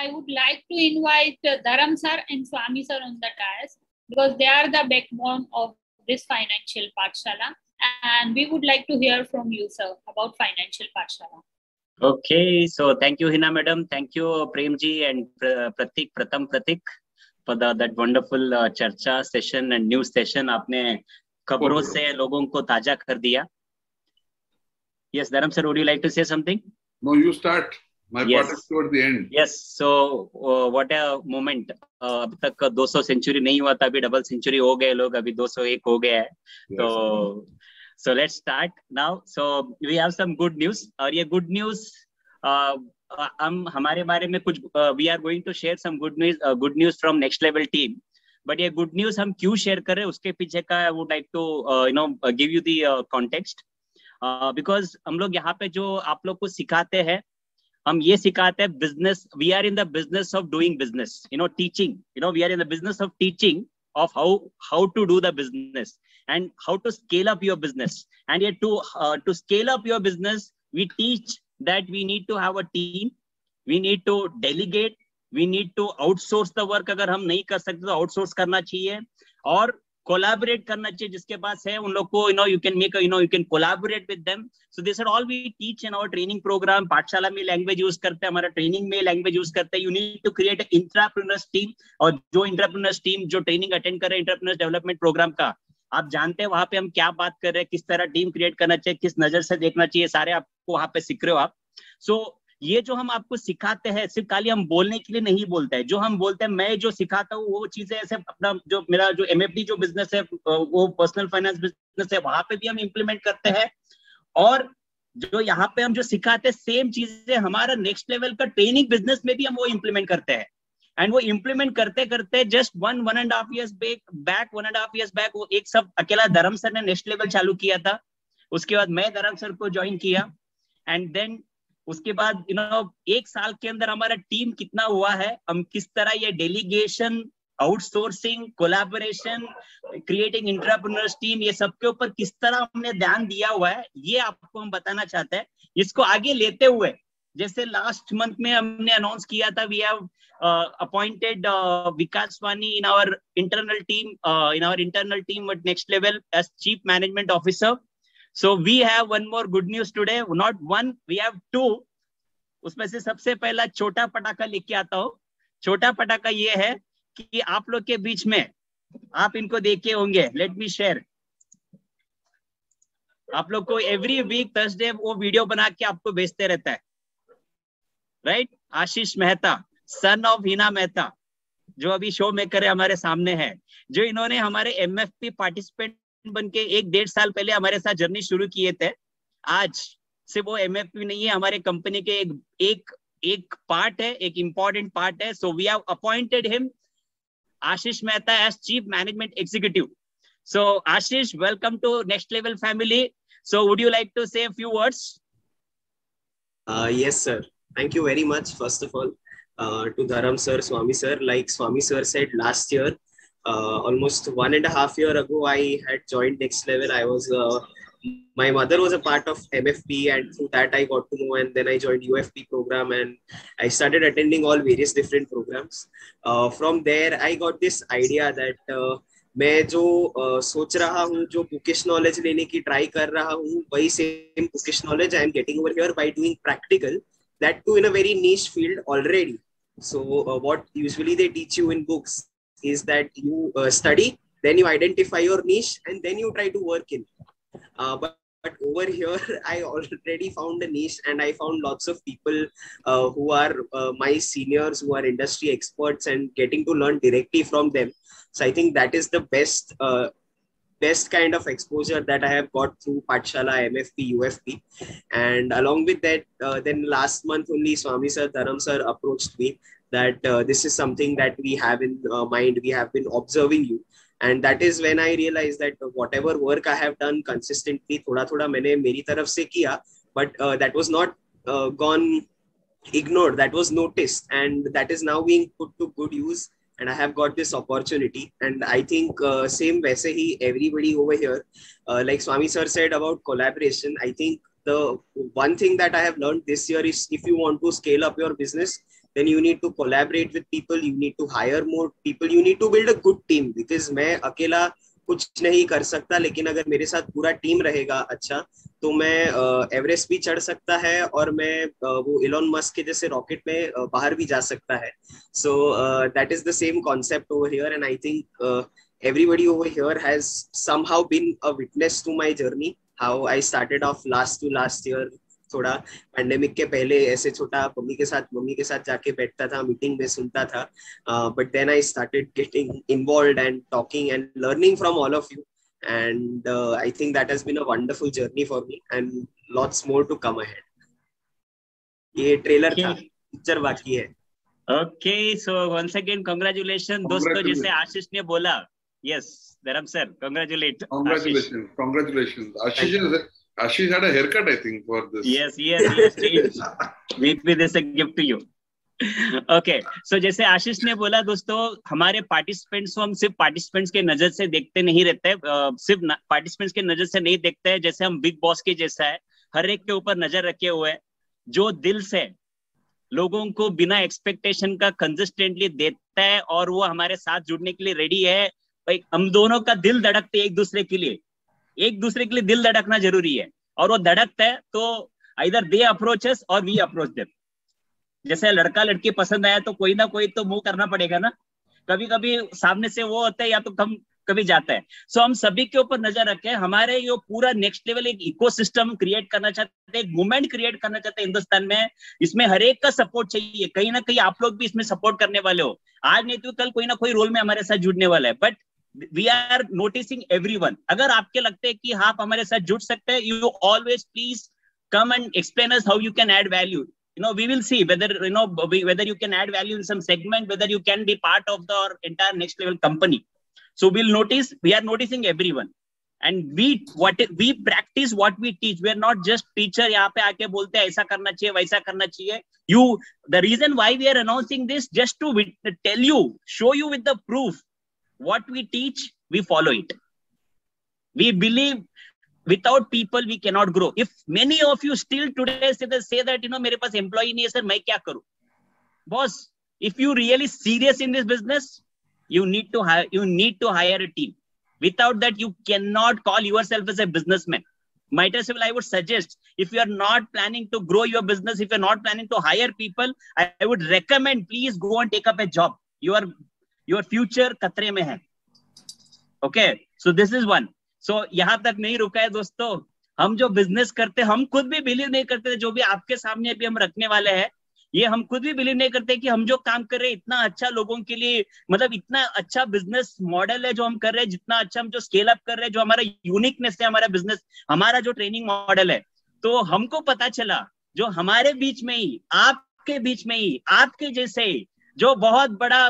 I would like to invite Dharam sir and Swami sir on the dais because they are the backbone of this financial Pathshala, and we would like to hear from you, sir, about financial Pathshala. Okay, so thank you, Hina madam. Thank you, Premji and Pratik for that wonderful charcha session and news session. आपने खबरों से लोगों को ताजा कर दिया. Yes, Dharam sir, would you like to say something? No, you start. My part is toward the end. Yes, so what a moment. अब तक 200 सेंचुरी नहीं हुआ था, अभी डबल सेंचुरी हो गए लोग, अभी 201 हो गया है. तो so let's start now. So we have some good news. और ये good news हम हमारे बारे में कुछ we are going to share some good news from next level team. But ये good news हम क्यों share कर रहे हैं उसके पीछे का I would like to give you the context. Because हम लोग यहाँ पे जो आप लोग को सिखाते हैं, हम ये सिखाते हैं business. We are in the business of doing business. Teaching. We are in the business of teaching of how to do the business and how to scale up your business. And yet to scale up your business, we teach that we need to have a team, we need to delegate, we need to outsource the work. अगर हम नहीं कर सकते तो outsource करना चाहिए और collaborate करना चाहिए. जिसके पास है उन लोग को you can make you can collaborate with them. So this are all we teach in our training program. पाठशाला में language use करते हैं, हमारा training में language use करते हैं. You need to create an entrepreneurs team और जो entrepreneurs team जो training attend कर रहे हैं entrepreneurs development program का, आप जानते हैं वहां पे हम क्या बात कर रहे हैं, किस तरह टीम क्रिएट करना चाहिए, किस नजर से देखना चाहिए, सारे आपको वहां पे सीख रहे हो आप. सो ये जो हम आपको सिखाते हैं सिर्फ खाली हम बोलने के लिए नहीं बोलते हैं. जो हम बोलते हैं, मैं जो सिखाता हूँ वो चीजें ऐसे अपना जो मेरा जो MFD जो बिजनेस है वो पर्सनल फाइनेंस बिजनेस है, वहां पे भी हम इम्प्लीमेंट करते हैं. और जो यहाँ पे हम जो सिखाते हैं सेम चीजें हमारा नेक्स्ट लेवल का ट्रेनिंग बिजनेस में भी हम वो इम्प्लीमेंट करते हैं. एंड वो इम्प्लीमेंट करते करते जस्ट 1.5 years बैक वो एक सब अकेला धर्म सर ने नेक्स्ट लेवल चालू किया था. उसके बाद मैं धर्म सर को ज्वाइन किया एंड देन उसके बाद एक साल के अंदर हमारा टीम कितना हुआ है, हम किस तरह ये delegation, outsourcing, collaboration, creating entrepreneurs team, ये सब के ऊपर किस तरह हमने ध्यान दिया हुआ है, ये आपको हम बताना चाहते हैं. इसको आगे लेते हुए जैसे लास्ट मंथ में हमने अनाउंस किया था, we have appointed Vikas Wani in our internal team at next level as Chief Management Officer. So we have one more good news today. Not one, we have two. उसमें से सबसे पहला छोटा पटाखा लेके आता हूँ. छोटा पटाखा ये है कि आप लोग के बीच में आप इनको देखे होंगे. Late me share. आप लोग को एवरी वीक थर्सडे वो वीडियो बना के आपको भेजते रहता है, right? Ashish Mehta, son of Hina Mehta, जो अभी शो मेकर है हमारे सामने है, जो इन्होंने हमारे MFP पार्टिसिपेंट बन के 1-1.5 साल पहले हमारे साथ जर्नी शुरू किए थे. आज सिर्फ वो MFP नहीं है, हमारे कंपनी के एक पार्ट है, एक इंपॉर्टेंट पार्ट है. So we have appointed him, Ashish Mehta, as chief management executive. So Ashish, welcome to next level family. So would you like to say a few words? Yes sir, thank you very much. First of all, to Dharam sir, Swami sir, like Swami sir said, last year, almost 1.5 years ago, I had joined Next Level. I was, my mother was a part of MFP, and through that I got to know, and then I joined UFP program, and I started attending all various different programs. From there, I got this idea that मैं जो सोच रहा हूँ, जो bookish knowledge लेने की try कर रहा हूँ, वही same bookish knowledge I am getting over here by doing practical. That too in a very niche field already. So what usually they teach you in books is that you study, then you identify your niche, and then you try to work in. But over here, I already found a niche, and I found lots of people who are my seniors, who are industry experts, and getting to learn directly from them. So I think that is the best kind of exposure that I have got through Pathshala, MFP, UFP. And along with that, then last month only Swami sir, Dharam sir approached me that this is something that we have in mind. We have been observing you. And that is when I realized that whatever work I have done consistently, thoda मैंने मेरी तरफ से किया, but that was not gone ignored. That was noticed, and that is now being put to good use. And I have got this opportunity, and I think same वैसे ही everybody over here, like Swami sir said about collaboration, I think the one thing that I have learned this year is if you want to scale up your business, then you need to collaborate with people, you need to hire more people, you need to build a good team, because मैं अकेला कुछ नहीं कर सकता, लेकिन अगर मेरे साथ पूरा टीम रहेगा अच्छा, तो मैं एवरेस्ट भी चढ़ सकता है, और मैं वो इलॉन मस्क के जैसे रॉकेट में बाहर भी जा सकता है. सो that is the same concept over here, and I think everybody over here has somehow been a witness to my journey, how I started off last year. थोड़ा पैंडेमिक के पहले ऐसे छोटा मम्मी के साथ जाके बैठता था, मीटिंग में सुनता था, but then I started getting involved and talking and learning from all of you, and I think that has been a wonderful journey for me, and lots more to come ahead. ये trailer था, picture बाकी है. Okay, so once again congratulation दोस्तों. जैसे आशीष ने बोला, yes Dharam sir, congratulation. Ashish had a haircut, I think, for this. Yes. Maybe this is a gift to you. Okay, so जैसे आशीष ने बोला दोस्तों, हमारे पार्टिसिपेंट्स को हम सिर्फ पार्टिसिपेंट्स के नजर से देखते नहीं रहते, सिर्फ पार्टिसिपेंट्स के नजर से नहीं देखते हैं. जैसे हम बिग बॉस के जैसा है, हर एक के ऊपर नजर रखे हुए है, जो दिल से लोगों को बिना एक्सपेक्टेशन का कंसिस्टेंटली देता है, और वो हमारे साथ जुड़ने के लिए रेडी है. हम दोनों का दिल धड़कते एक दूसरे के लिए दिल धड़कना जरूरी है, और वो धड़कता है तो आइदर दे अप्रोच अस और वी अप्रोच देम. जैसे लड़का लड़की पसंद आया तो कोई ना कोई तो मूव करना पड़ेगा ना. कभी कभी सामने से वो होता है या तो कभी जाता है. सो हम सभी के ऊपर नजर रखें. हमारे ये पूरा नेक्स्ट लेवल एक इकोसिस्टम क्रिएट करना चाहते हैं, एक मूवमेंट क्रिएट करना चाहते हैं हिंदुस्तान में. इसमें हर एक का सपोर्ट चाहिए. कहीं ना कहीं आप लोग भी इसमें सपोर्ट करने वाले हो. आज नहीं तो कल कोई ना कोई रोल में हमारे साथ जुड़ने वाला है. But we are noticing everyone. अगर आपके लगते हैं कि आप हमारे साथ जुड़ सकते हैं, you always please come and explain us how you can add value. We will see whether whether you can add value in some segment, whether you can be part of the entire next level company. So we are noticing everyone, and we practice what we teach. We are not just teacher यहाँ पे आके बोलते हैं ऐसा करना चाहिए वैसा करना चाहिए. The reason why we are announcing this, just to tell you, show you with the proof. What we teach, we follow it. We believe without people we cannot grow. If many of you still today say that मेरे पास employee नहीं है sir, मैं क्या करूं? Boss, if you really serious in this business, you need to hire a team. Without that, you cannot call yourself as a businessman. Might as well, I would suggest, if you are not planning to grow your business, if you are not planning to hire people, I would recommend, please go and take up a job. Your future खतरे में है. Okay, so this is one. So यहाँ तक नहीं रुका है दोस्तों. हम जो बिजनेस करते हैं, हम खुद भी बिलीव नहीं करते. जो भी आपके सामने अभी हम रखने वाले हैं, ये हम खुद भी बिलीव नहीं करते कि हम जो काम कर रहे हैं इतना अच्छा लोगों के लिए, मतलब इतना अच्छा बिजनेस मॉडल है जो हम कर रहे हैं, जितना अच्छा हम जो स्केल अप कर रहे हैं, जो हमारा यूनिकनेस है, हमारा बिजनेस, हमारा जो ट्रेनिंग मॉडल है. तो हमको पता चला, जो हमारे बीच में ही, आपके बीच में ही, आपके जैसे जो बहुत बड़ा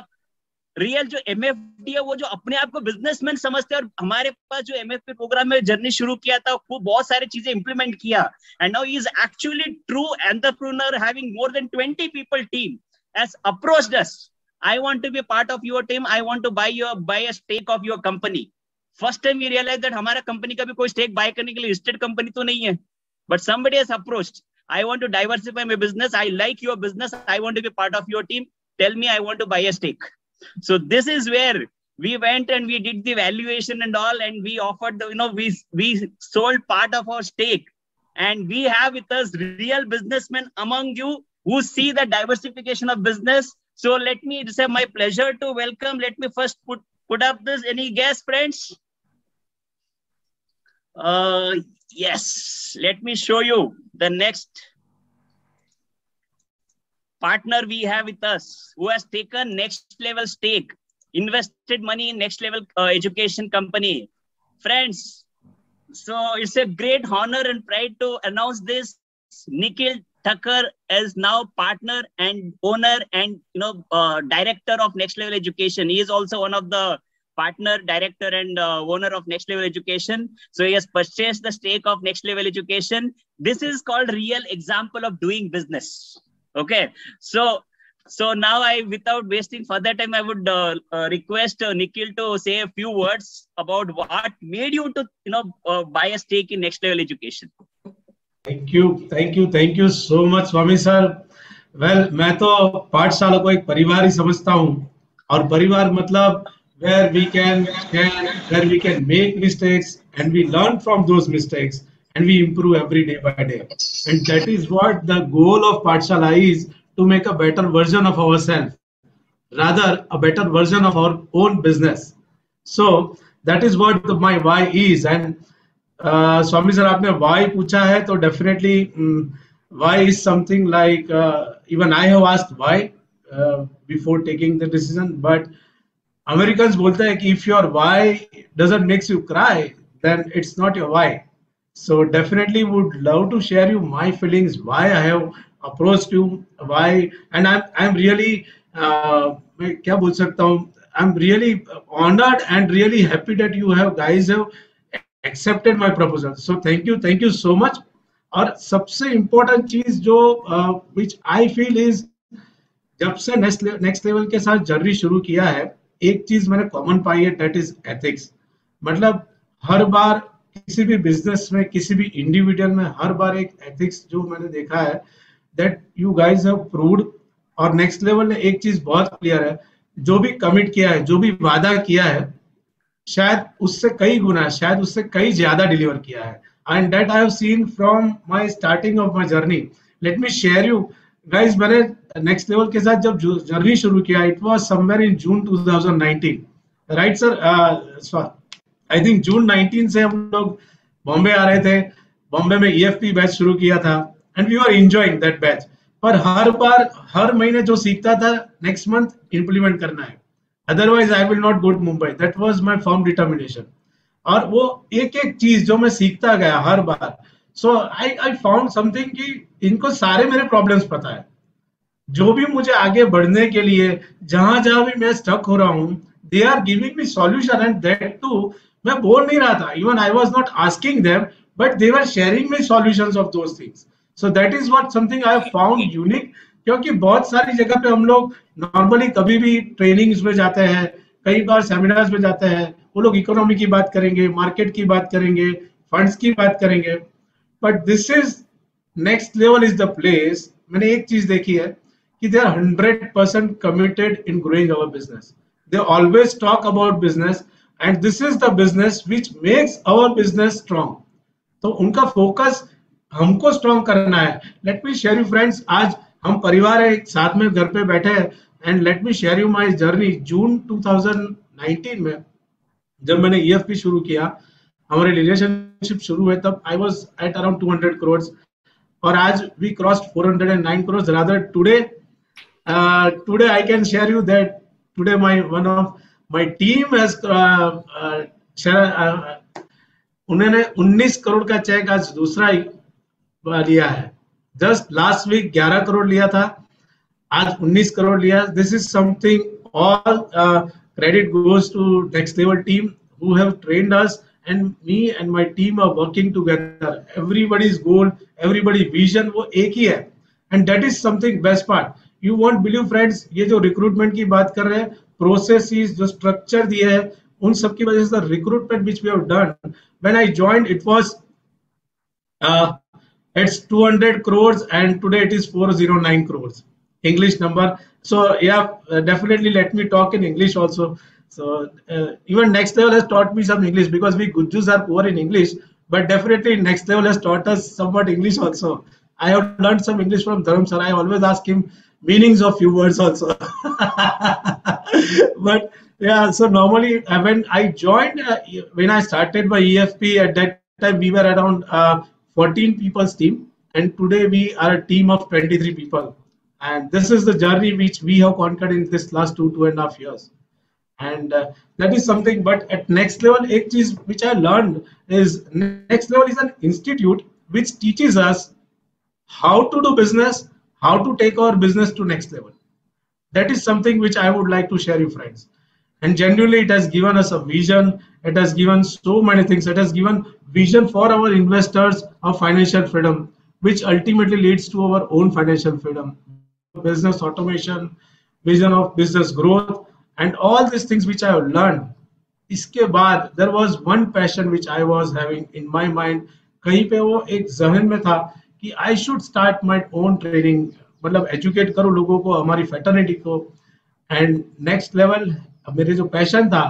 रियल जो MFD है, वो जो अपने आप को बिजनेसमैन समझते हैं, और हमारे पास जो MFP प्रोग्राम में जर्नी शुरू किया था, वो बहुत सारी चीजें इंप्लीमेंट किया, and now he is actually true entrepreneur having more than 20 people team has approached us. I want to be part of your team. I want to buy a stake of your company. First time we realized that हमारा company का भी कोई stake bye करने के लिए listed company तो नहीं है, but somebody has approached. I want to diversify my business. I like your business. I want to be part of your team. Tell me, I want to buy a stake. So this is where we went and we did the valuation and all, and we offered we sold part of our stake, and we have with us real businessmen among you who see the diversification of business. So it's my pleasure to welcome. Let me first put up this. Any guest friends? Yes. Let me show you the next partner we have with us, who has taken next level stake, invested money in next level education company. Friends, so it's a great honor and pride to announce this. Nikhil Thakur is now partner and owner and director of Next Level Education. He is also one of the partner, director, and owner of Next Level Education. So he has purchased the stake of Next Level Education. This is called real example of doing business. Okay, so now without wasting further time, I would request Nikhil to say a few words about what made you to buy a stake in Next Level Education. Thank you so much, Swami sir. Well मैं तो पाठशाला को एक परिवार ही समझता हूँ, और परिवार मतलब where we can where we can make mistakes and we learn from those mistakes and we improve every day by day, and that is what the goal of Pathshala is, to make a better version of ourselves, rather a better version of our own business. So that is what my why is. And Swami sir, आपने why पूछा है तो definitely why is something like even I have asked why before taking the decision, but Americans बोलते हैं कि if your why doesn't makes you cry, then it's not your why. So definitely would love to share you my feelings, why I have approached you, why, and I'm really मैं क्या बोल सकता हूँ, I'm really honored and really happy that you have guys have accepted my proposal. So thank you so much. और सबसे important चीज जो which I feel is, जब से नेक्स्ट लेवल के साथ जर्नी शुरू किया है, एक चीज मैंने कॉमन पाई है, दैट इज एथिक्स. मतलब हर बार किसी भी बिजनेस में, किसी भी इंडिविजुअल में, हर बार एक एथिक्स जो मैंने देखा है, that you guys have proved. और नेक्स्ट लेवल ने एक चीज बहुत क्लियर है, जो भी कमिट किया है, जो भी वादा किया है, शायद उससे कई गुना, शायद उससे कई ज्यादा डिलीवर किया है. And that I have seen from my starting of my journey. Let me share you guys, मैंने नेक्स्ट लेवल के साथ जब जर्नी शुरू किया, it was somewhere in June 2019, right sir? I think June 19 से हम लोग बॉम्बे आ रहे थे. बॉम्बे में ईएफपी बैच शुरू किया था and we are enjoying that batch. पर हर बार हर महीने जो सीखता था, नेक्स्ट मंथ इंप्लीमेंट करना है, otherwise I will not go to Mumbai. That was my firm determination. और वो एक एक चीज जो मैं सीखता गया हर बार, so I found something कि इनको सारे मेरे प्रॉब्लम्स पता है, जो भी मुझे आगे बढ़ने के लिए जहां जहां भी मैं स्टक हो रहा हूँ, they are giving me solution. And that too मैं बोल नहीं रहा था, even I was not asking them, but they were sharing me solutions of those things. So that is what something I have found unique. क्योंकि बहुत सारी जगह पे हम लोग नॉर्मली कभी भी ट्रेनिंग्स में जाते हैं, कई बार सेमिनार्स में जाते हैं, वो लोग इकोनॉमी की बात करेंगे, मार्केट की बात करेंगे, फंड्स की बात करेंगे, but this is next level is the place. मैंने एक चीज देखी है कि they are 100% committed in growing our business. They always talk about business, and this is the business which makes our business strong. तो उनका फोकस हमको strong करना है. Late me share you friends, आज हम परिवार है, साथ में घर पे बैठे हैं, and let me share you my journey. June 2019 में जब मैंने ईएफपी शुरू किया, हमारे रिलेशनशिप शुरू हुए, तब I was at around 200 crore, और आज we crossed 409 crore. Rather today I can share you that today one of my team has उन्होंने 19 करोड़ का चेक आज दूसरा लिया है. जस्ट लास्ट वीक 11 करोड़ लिया था, आज 19 करोड़ लिया. This is something, all credit goes to next level team who have trained us, and me and my team are working together. Everybody's goal, everybody vision वो एक ही है, and that is something best part. You won't believe friends, ये जो recruitment की बात कर रहे हैं, प्रोसेसेस जो स्ट्रक्चर दिए है, उन सब की वजह से recruitment which we have done. When I joined, it was it's 200 crores, and today it is 409 crores. English number. So yeah, definitely let me talk in English also. So even next level has taught me some English, because we Gujjus are poor in English, but definitely next level has taught us somewhat English also. I have learned some English from Dharam sir. I always ask him meanings of few words also. But yeah, so normally when I joined, when I started my EFP, at that time we were around 14 people's team, and today we are a team of 23 people. And this is the journey which we have conquered in this last 2.5 years. And that is something. But at next level, एक चीज which I learned is, next level is an institute which teaches us how to do business, how to take our business to next level. That is something which I would like to share you friends. And genuinely it has given us a vision, it has given so many things, it has given vision for our investors of financial freedom, which ultimately leads to our own financial freedom, business automation, vision of business growth, and all these things which I have learned. इसके बाद there was one passion which I was having in my mind, कहीं पे वो एक जहन में था कि I should start my own training मतलब एजुकेट करूं लोगों को, हमारी फैटर्निटी को। एंड नेक्स्ट लेवल मेरे जो पैशन था,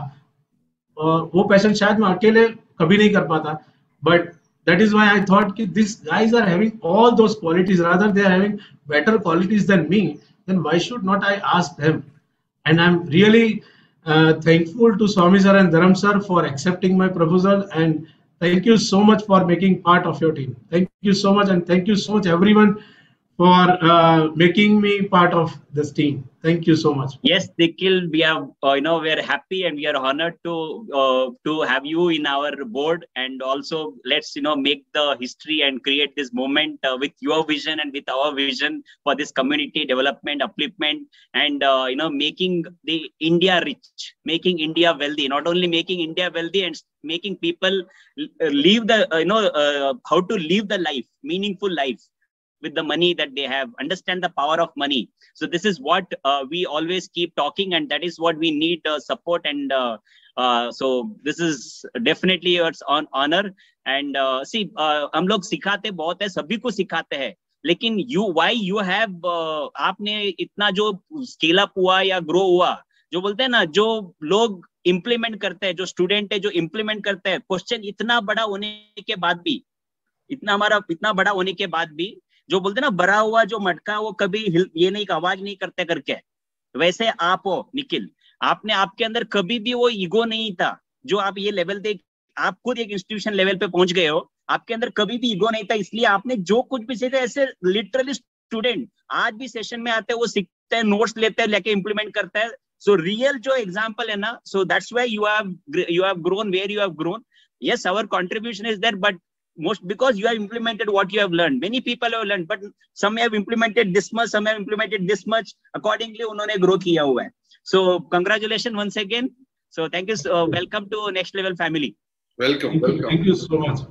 वो पैशन शायद मैं अकेले कभी नहीं कर पाता, but that is why I thought कि these guys are having all those qualities, rather they are having better qualities than me, then why should not I ask them? And I'm really thankful to Swami sir and Dharam sir for accepting my proposal, and thank you so much for making part of your team. Thank you so much, and thank you so much everyone for making me part of this team. Thank you so much. Yes, Nikhil, we are we are happy and we are honored to have you in our board, and also let's make the history and create this moment with your vision and with our vision for this community development, upliftment, and making the India rich, making India wealthy, not only making India wealthy and making people live the how to live the life, meaningful life with the money that they have, understand the power of money. So this is what we always keep talking, and that is what we need support, and so this is definitely your honor. And see, हम लोग सिखाते बहुत है, सभी को सिखाते हैं, लेकिन why you have आपने इतना जो स्केल अप हुआ या ग्रो हुआ, जो बोलते हैं ना, जो लोग इम्प्लीमेंट करते हैं, जो स्टूडेंट है जो इम्प्लीमेंट करते हैं, क्वेश्चन इतना बड़ा होने के बाद भी, इतना बड़ा होने के बाद भी, जो बोलते ना भरा हुआ जो मटका वो कभी ये नहीं आवाज नहीं करते करके, वैसे आप हो निखिल, आपने आपके अंदर कभी भी वो ईगो नहीं था जो आप ये लेवल देख, आप खुद एक इंस्टीट्यूशन लेवल पे पहुंच गए हो, आपके अंदर कभी भी ईगो नहीं था, इसलिए आपने जो कुछ भी सीखे, ऐसे लिटरली स्टूडेंट आज भी सेशन में आते हैं, वो सीखते हैं, नोट्स लेते हैं, लेके इंप्लीमेंट करते हैं। सो रियल जो एग्जाम्पल है ना, so that's why you have grown where you have grown. Yes, our contribution is there, but most because you have implemented what you have learned. Many people have learned, but some have implemented this much, some have implemented this much, accordingly उन्होंने grow किया हुआ है। So congratulations once again. So thank you, welcome to Next Level family. Welcome. Thank you so much.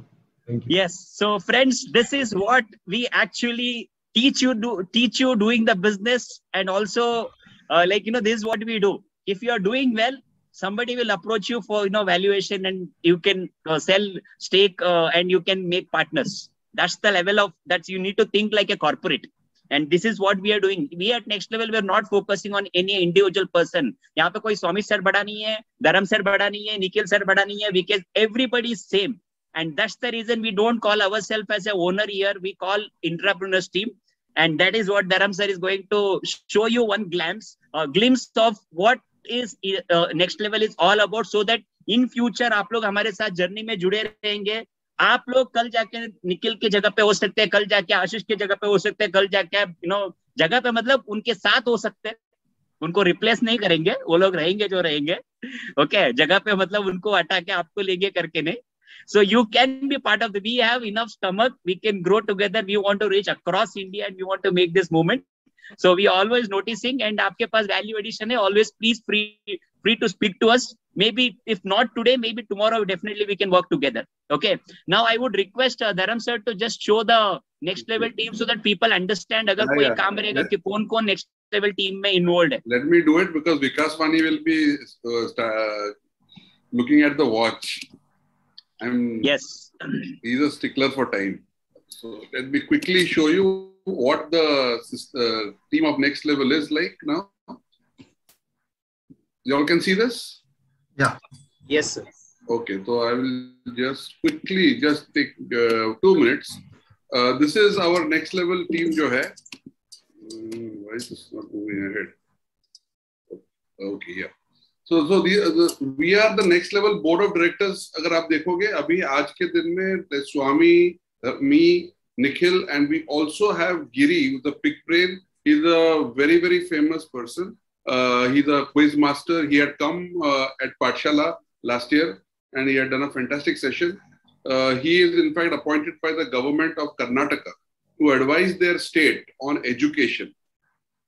Thank you. Yes, so friends, this is what we actually teach you doing the business, and also this is what we do. If you are doing well, somebody will approach you for valuation, and you can sell stake, and you can make partners. That's the level of that you need to think like a corporate, and this is what we are doing. We at Next Level, we are not focusing on any individual person. यहाँ पे कोई स्वामी sir बड़ा नहीं है, धर्म sir बड़ा नहीं है, निखिल सर बड़ा नहीं है, because everybody is same, and that's the reason we don't call ourselves as a owner here. We call entrepreneurs team, and that is what Dharam sir is going to show you one glimpse of what is Next Level is all about, so that in future आप लोग हमारे साथ journey में जुड़े रहेंगे। आप लोग कल जाके निखिल के जगह पे हो सकते हैं, कल जाके आशीष के जगह पे हो सकते हैं, कल जाके जगह पे मतलब उनके साथ हो सकते हैं, उनको रिप्लेस नहीं करेंगे, वो लोग रहेंगे जो रहेंगे। ओके, जगह पे मतलब उनको हटा के आपको लेंगे करके नहीं। So you can be part of we have enough stomach, we can grow together, we want to reach across India, and we want to make this movement. So we always noticing, and आपके पास value addition है, always please free to speak to us. Maybe if not today, maybe tomorrow, definitely we can work together. Okay. Now I would request Dharam sir to just show the Next Level team so that people understand अगर कोई काम रहेगा कि कौन Next Level team में involved है. Let me do it, because Vikas Vani will be looking at the watch. Yes. He's a stickler for time. So let me quickly show you what the team of Next Level is like now. You all can see this? Yeah. Yes, sir. Okay, so I will just quickly take 2 minutes. This is our Next Level team जो है. Why is this not moving ahead? Okay, yeah. So we are the Next Level board of directors. अगर आप देखोगे अभी आज के दिन में Swami, me, Nikhil, and we also have Giri, who's a big brain. He's a very, very famous person. He's a quiz master. He had come at Pathshala last year, and he had done a fantastic session. He is in fact appointed by the government of Karnataka to advise their state on education.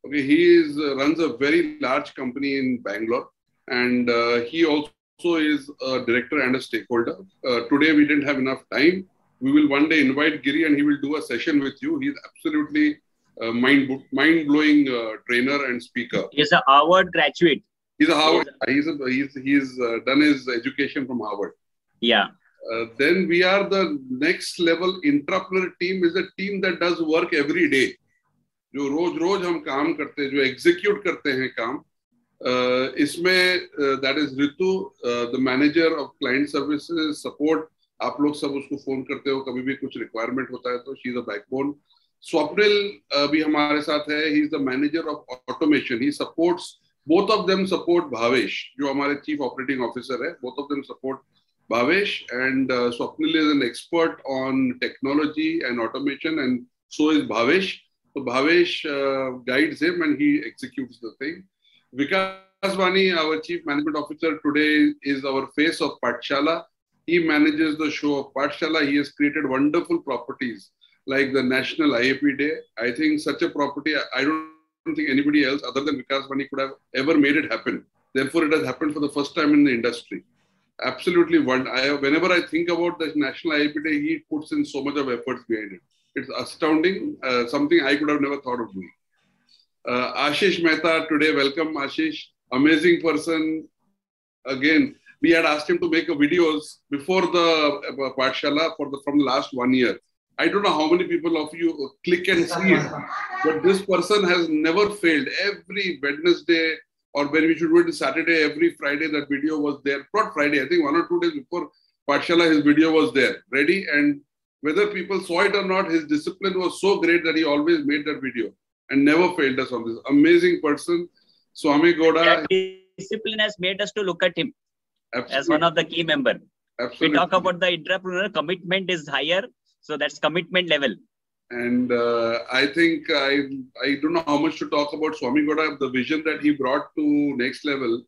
Okay, he runs a very large company in Bangalore, and he also is a director and a stakeholder. Today we didn't have enough time. We will one day invite Giri, and he will do a session with you. He's absolutely mind-blowing trainer and speaker. He's a Harvard graduate. He's a Harvard. He's done his education from Harvard. Yeah. Then we are the Next Level entrepreneur team. Is a team that does work every day. जो रोज रोज हम काम करते हैं, जो execute करते हैं काम, इसमें that is Ritu, the manager of client services support. आप लोग सब उसको फोन करते हो कभी भी कुछ रिक्वायरमेंट होता है तो she is a backbone. Swapnil भी हमारे साथ है. He is the manager of automation. He supports, both of them support Bhavesh, जो हमारे चीफ ऑपरेटिंग ऑफिसर है. both of them support Bhavesh, and Swapnil is an expert on technology and automation, and so is Bhavesh. So Bhavesh guides him and he executes the thing. Vikas Vani, our chief management officer today, is our face of Pathshala. He manages the show of Pathshala. He has created wonderful properties like the National IAP Day. I think such a property, I don't think anybody else other than Vikas Vani could have ever made it happen. Therefore, it has happened for the first time in the industry. Absolutely. Whenever I think about the National IAP Day, he puts in so much of efforts behind it. It's astounding, something I could have never thought of doing. Ashish Mehta today, welcome Ashish. Amazing person. Again, we had asked him to make videos before the Pathshala from the last 1 year. I don't know how many people of you click and see it, but this person has never failed. Every Wednesday, or when we should do it Saturday, every Friday, that video was there. Not Friday, I think 1 or 2 days before Pathshala, his video was there, ready. And whether people saw it or not, his discipline was so great that he always made that video and never failed us on this. Amazing person. Swami Gowda. That discipline has made us to look at him. Absolutely. As one of the key members. Absolutely. We talk about the entrepreneur, commitment is higher. So that's commitment level. And I think I don't know how much to talk about Swami Gowda. The vision that he brought to Next Level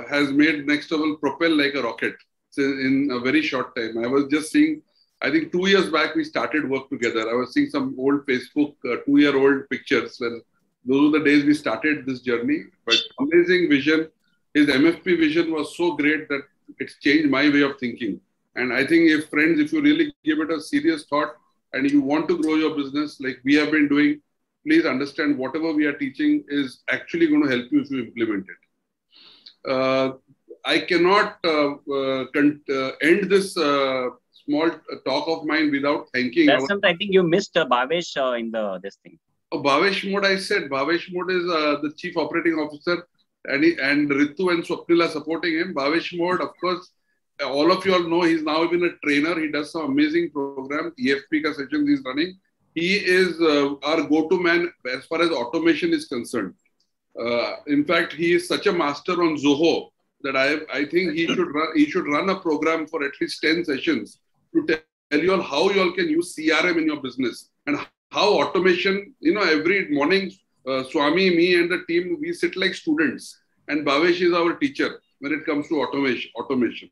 has made Next Level propel like a rocket in a very short time. I was just seeing, I think 2 years back we started work together. I was seeing some old Facebook 2-year-old pictures when those were the days we started this journey. But amazing vision. His MFP vision was so great that it's changed my way of thinking. And I think if you really give it a serious thought and you want to grow your business like we have been doing, please understand whatever we are teaching is actually going to help you if you implement it. I cannot end this small talk of mine without thanking. That's something I think you missed Bhavesh in this thing. Oh, Bhavesh Mode, I said. Bhavesh Mode is the chief operating officer, and Ritu and Swapnil are supporting him. Bhavesh Mode, of course, all of you all know he's now been a trainer. He does some amazing programs. EFP ka sessions he's running. He is our go-to man as far as automation is concerned. In fact, he is such a master on Zoho that I think he should run a program for at least 10 sessions to tell you all how you all can use CRM in your business and how automation, every morning, Swami, me and the team, we sit like students, and Bhavesh is our teacher when it comes to automation.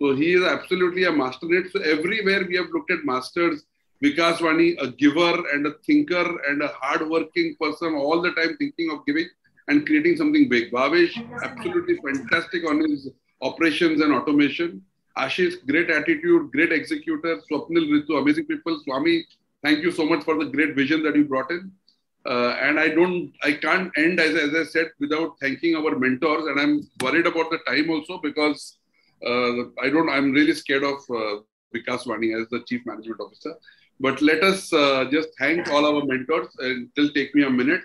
So he is absolutely a master in it. So everywhere we have looked at masters. Vikas Vani, a giver and a thinker and a hard-working person, all the time thinking of giving and creating something big. Bhavesh, absolutely fantastic on his operations and automation. Ashish, great attitude, great executor. Swapnil, Ritu, amazing people. Swami, thank you so much for the great vision that you brought in. And I can't end, as I said, without thanking our mentors. And I'm worried about the time also because I'm really scared of Vikas Vani as the Chief Management Officer. But let us just thank all our mentors. It'll take me a minute.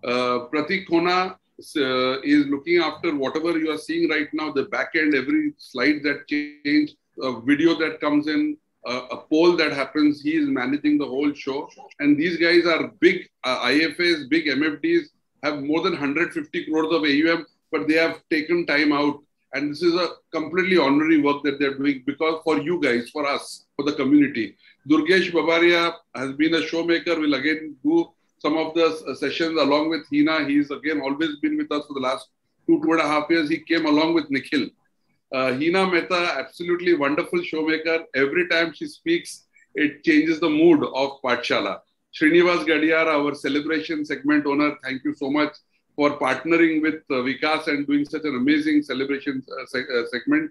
Pratik Khona is looking after whatever you are seeing right now, the back end, every slide that change, a video that comes in, a poll that happens. He is managing the whole show. And these guys are big IFAs, big MFDs, have more than 150 crores of AUM, but they have taken time out. And this is a completely honorary work that they're doing because for you guys, for us, for the community. Durgesh Babaria has been a showmaker, will again do some of the sessions along with Hina. He's again always been with us for the last 2.5 years. He came along with Nikhil. Hina Mehta, absolutely wonderful showmaker. Every time she speaks, it changes the mood of Pathshala. Srinivas Gadiyar, our celebration segment owner, thank you so much for partnering with Vikas and doing such an amazing celebration segment.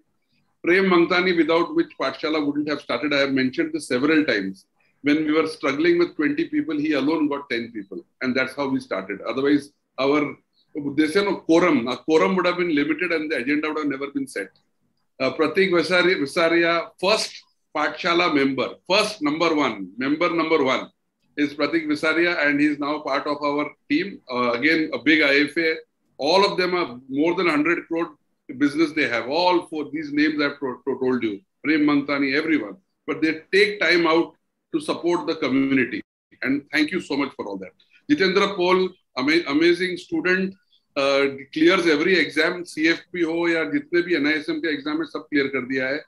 Prem Mangtani, without which Pathshala wouldn't have started. I have mentioned this several times. When we were struggling with 20 people, he alone got 10 people. And that's how we started. Otherwise, they say no quorum. A quorum would have been limited and the agenda would have never been set. Pratik Visaria, first Pathshala member. Member number one. is Pratik Visaria, and he's now part of our team. Again, a big IFA. All of them are more than 100 crore business they have. All for these names I've told you. Prem Mantani, everyone. But they take time out to support the community. And thank you so much for all that. Jitendra Paul, amazing student, clears every exam, CFP ho ya jitne bhi NISM ke exam hai, sab clear kar diya hai.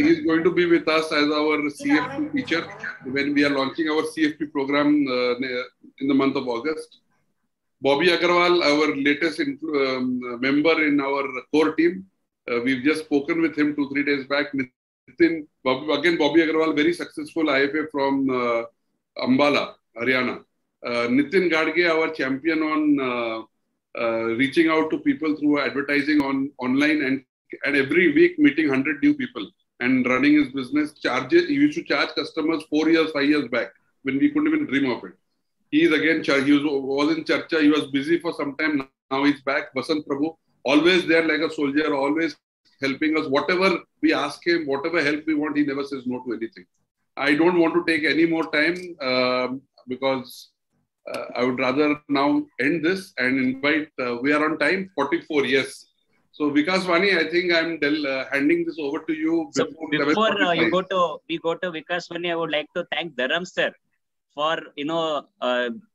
He's going to be with us as our CFP teacher when we are launching our CFP program in the month of August. Bobby Agarwal, our latest member in our core team. We've just spoken with him 2-3 days back. Bobby Agarwal, very successful IFA from Ambala, Haryana. Nitin Gadge, our champion on reaching out to people through advertising online and every week meeting 100 new people and running his business. He used to charge customers 4 years, 5 years back when we couldn't even dream of it. He is again, he was in Charcha, he was busy for some time, now he's back. Vasant Prabhu, always there like a soldier, always helping us. Whatever we ask him, whatever help we want, he never says no to anything. I don't want to take any more time because I would rather now end this and invite, we are on time, 44, yes. So Vikas Vani, I think I'm handing this over to you. So before we go to Vikas Vani, I would like to thank Dharam sir for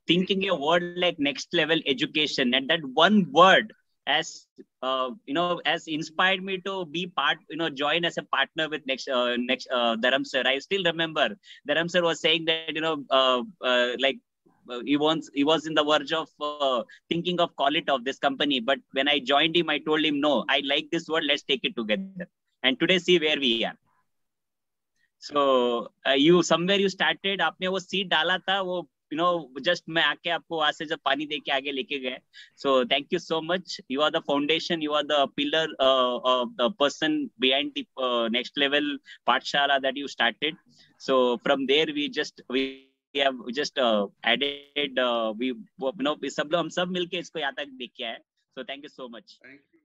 thinking a word like next level education, and that one word has has inspired me to be join as a partner with next Dharam sir. I still remember Dharam sir was saying that he was in the verge of thinking of call it of this company, but when I joined him, I told him no, I like this word, let's take it together. And today see where we are. So you started, आपने वो seed डाला था, वो just मैं आके आपको वहाँ से जब पानी दे के आगे लेके गए. So thank you so much. You are the foundation, you are the pillar, the person behind the next level Pathshala that you started. So from there we have just added, हम सब मिलके इसको यहाँ तक लेके आए. So thank you so much. Thank you.